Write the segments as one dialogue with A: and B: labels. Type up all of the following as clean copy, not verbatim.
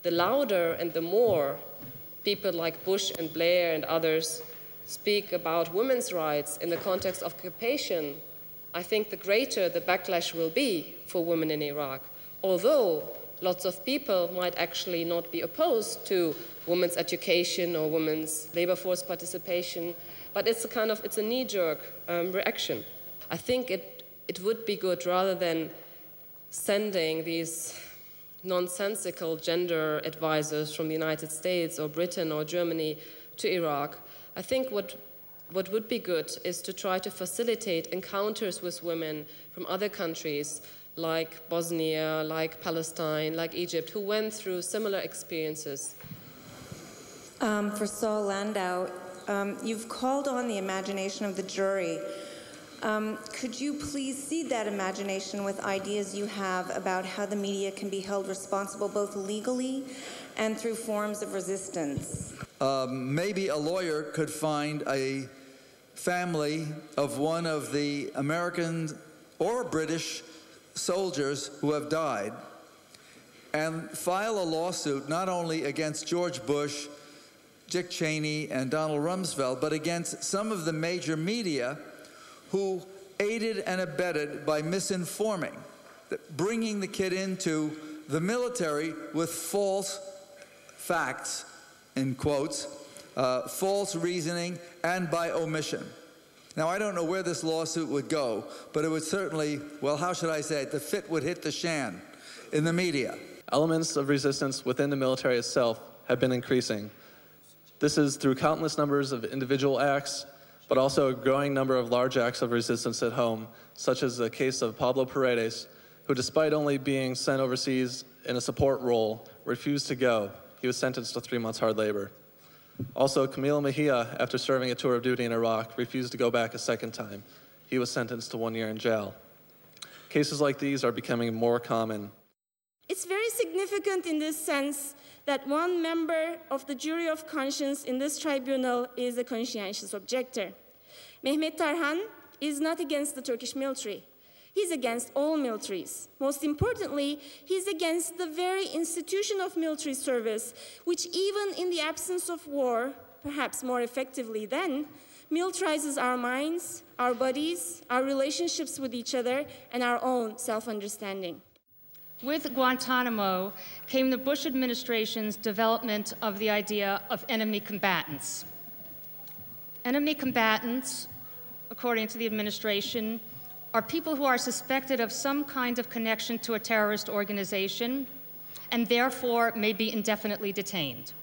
A: the louder and the more people like Bush and Blair and others speak about women's rights in the context of occupation, I think the greater the backlash will be for women in Iraq. Although lots of people might actually not be opposed to women's education or women's labor force participation, but it's a knee-jerk reaction. I think it would be good, rather than sending these nonsensical gender advisors from the United States or Britain or Germany to Iraq, I think what would be good is to try to facilitate encounters with women from other countries like Bosnia, like Palestine, like Egypt, who went through similar experiences.
B: For Saul Landau, you've called on the imagination of the jury. Could you please seed that imagination with ideas you have about how the media can be held responsible both legally and through forms of resistance?
C: Maybe a lawyer could find a family of one of the American or British soldiers who have died and file a lawsuit not only against George Bush, Dick Cheney, and Donald Rumsfeld, but against some of the major media who aided and abetted by misinforming, bringing the kid into the military with false facts, in quotes, false reasoning, and by omission. Now, I don't know where this lawsuit would go, but it would certainly, well, how should I say it? The fit would hit the shan in the media.
D: Elements of resistance within the military itself have been increasing. This is through countless numbers of individual acts, but also a growing number of large acts of resistance at home, such as the case of Pablo Paredes, who, despite only being sent overseas in a support role, refused to go. He was sentenced to 3 months hard labor. Also, Camilo Mejia, after serving a tour of duty in Iraq, refused to go back a second time. He was sentenced to 1 year in jail. Cases like these are becoming more common.
E: It's very significant in this sense that one member of the jury of conscience in this tribunal is a conscientious objector. Mehmet Tarhan is not against the Turkish military. He's against all militaries. Most importantly, he's against the very institution of military service, which even in the absence of war, perhaps more effectively then, militarizes our minds, our bodies, our relationships with each other, and our own self-understanding.
F: With Guantanamo came the Bush administration's development of the idea of enemy combatants. Enemy combatants, according to the administration, are people who are suspected of some kind of connection to a terrorist organization and therefore may be indefinitely detained.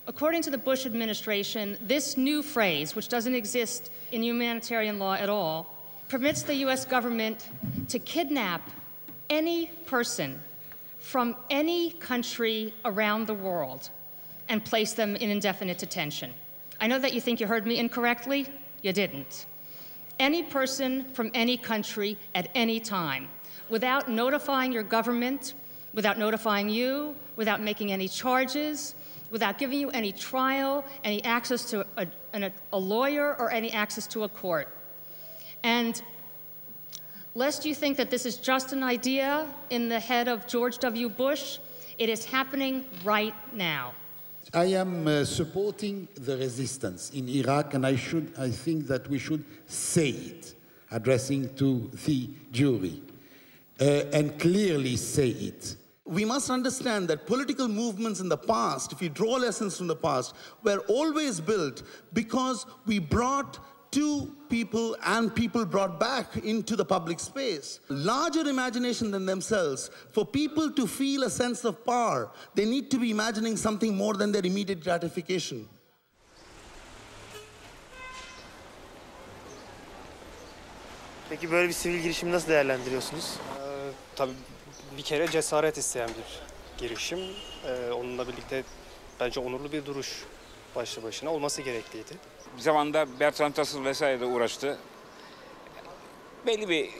F: According to the Bush administration, this new phrase, which doesn't exist in humanitarian law at all, permits the US government to kidnap any person from any country around the world and place them in indefinite detention. I know that you think you heard me incorrectly. You didn't. Any person from any country at any time, without notifying your government, without notifying you, without making any charges, without giving you any trial, any access to a lawyer, or any access to a court. And lest you think that this is just an idea in the head of George W. Bush, it is happening right now.
G: I am supporting the resistance in Iraq, and I think that we should say it, addressing to the jury, and clearly say it.
H: We must understand that political movements in the past, if we draw lessons from the past, were always built because we brought to people and people brought back into the public space. Larger imagination than themselves. For people to feel a sense of power, they need to be imagining something more than their immediate gratification.
I: Peki böyle bir sivil girişimi nasıl değerlendiriyorsunuz?
J: Tabii bir kere cesaret isteyen bir girişim. Onunla birlikte bence onurlu bir duruş başlı başına olması gerekliydi.
K: Bir zamanda Bertrand Russell vesaire de uğraştı. Belli bir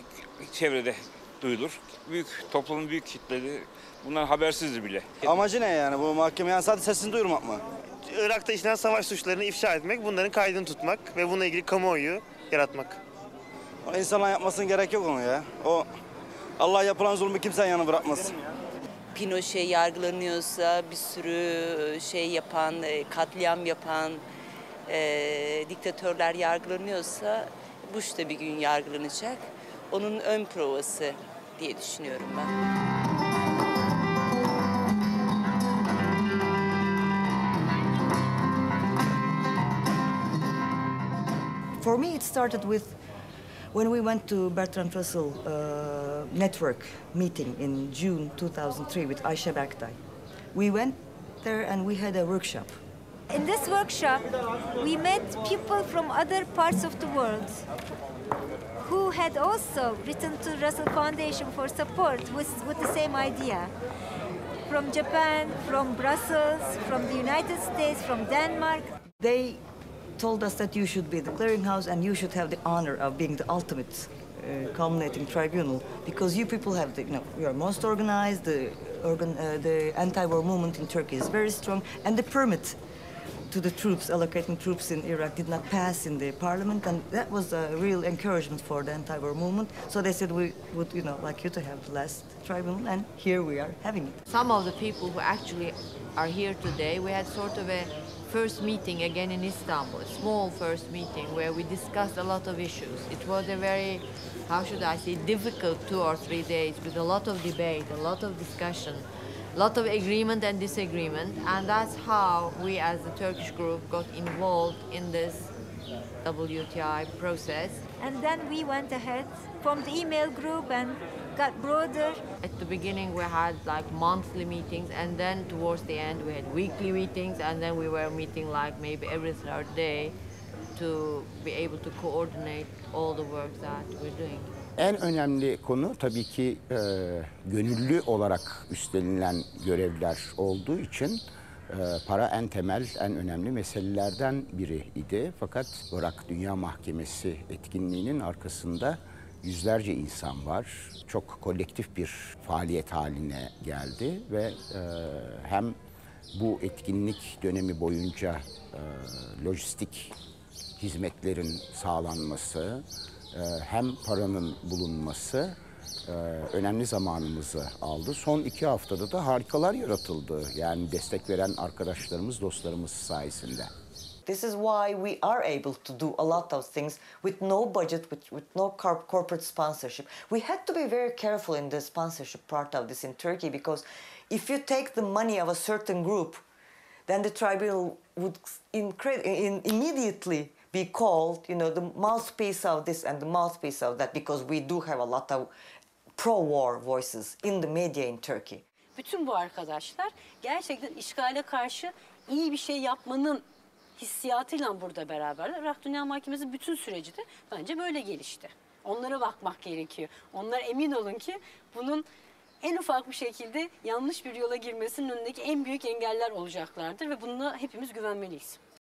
K: çevrede duyulur. Toplumun büyük kitleri bundan habersizdi bile.
L: Amacı ne yani bu mahkemenin sadece sesini duyurmak mı?
I: Irak'ta işlenen savaş suçlarını ifşa etmek, bunların kaydını tutmak ve bununla ilgili kamuoyu yaratmak.
L: İnsanların yapmasına gerek yok onu ya. O Allah yapılan zulmü kimsenin yanına bırakmaz.
M: Pinochet yargılanıyorsa, bir sürü şey yapan, katliam yapan diktatörler yargılanıyorsa Bush da bir gün yargılanacak. Onun ön provası diye düşünüyorum ben.
N: For me, it started with when we went to Bertrand Russell network meeting in June 2003 with Ayşe Berktay. We went there and we had a workshop.
O: In this workshop, we met people from other parts of the world who had also written to Russell Foundation for support with the same idea. From Japan, from Brussels, from the United States, from Denmark.
N: They told us that you should be the clearinghouse and you should have the honor of being the ultimate culminating tribunal because you people have the, you are most organized, the anti-war movement in Turkey is very strong, and the permit to the troops, allocating troops in Iraq did not pass in the parliament, and that was a real encouragement for the anti-war movement. So they said we would, like you to have the last tribunal, and here we are having it.
P: Some of the people who actually are here today, we had sort of a first meeting again in Istanbul, a small first meeting where we discussed a lot of issues. It was a very, how should I say, difficult 2 or 3 days with a lot of debate, a lot of discussion, a lot of agreement and disagreement, and that's how we as the Turkish group got involved in this WTI process.
O: And then we went ahead, formed the email group and got broader.
P: At the beginning we had like monthly meetings, and then towards the end we had weekly meetings, and then we were meeting like maybe every third day to be able to coordinate all the work that we're doing.
Q: En önemli konu tabii ki gönüllü olarak üstlenilen görevler olduğu için para en temel, en önemli meselelerden biri idi. Fakat Irak Dünya Mahkemesi etkinliğinin arkasında yüzlerce insan var. Çok kolektif bir faaliyet haline geldi ve hem bu etkinlik dönemi boyunca lojistik hizmetlerin sağlanması, hem paranın bulunması önemli zamanımızı aldı. Son 2 haftada da harikalar yaratıldı. Yani destek veren arkadaşlarımız, dostlarımız sayesinde.
N: This is why we are able to do a lot of things with no budget, with no corporate sponsorship. We had to be very careful in the sponsorship part of this in Turkey because if you take the money of a certain group, then the tribunal would immediately be called, the mouthpiece of this and the mouthpiece of that, because we do have a lot of pro-war voices in the media in Turkey.
R: Bütün bu arkadaşlar gerçekten işgale karşı iyi bir şey yapmanın hissiyatıyla burada beraberler. Irak Dünya Mahkemesi bütün süreci de bence böyle gelişti. Onlara bakmak gerekiyor. Onlar emin olun ki bunun en ufak bir şekilde yanlış bir yola girmesinin önündeki en büyük engeller olacaklardır ve bununla hepimiz güvenmeliyiz.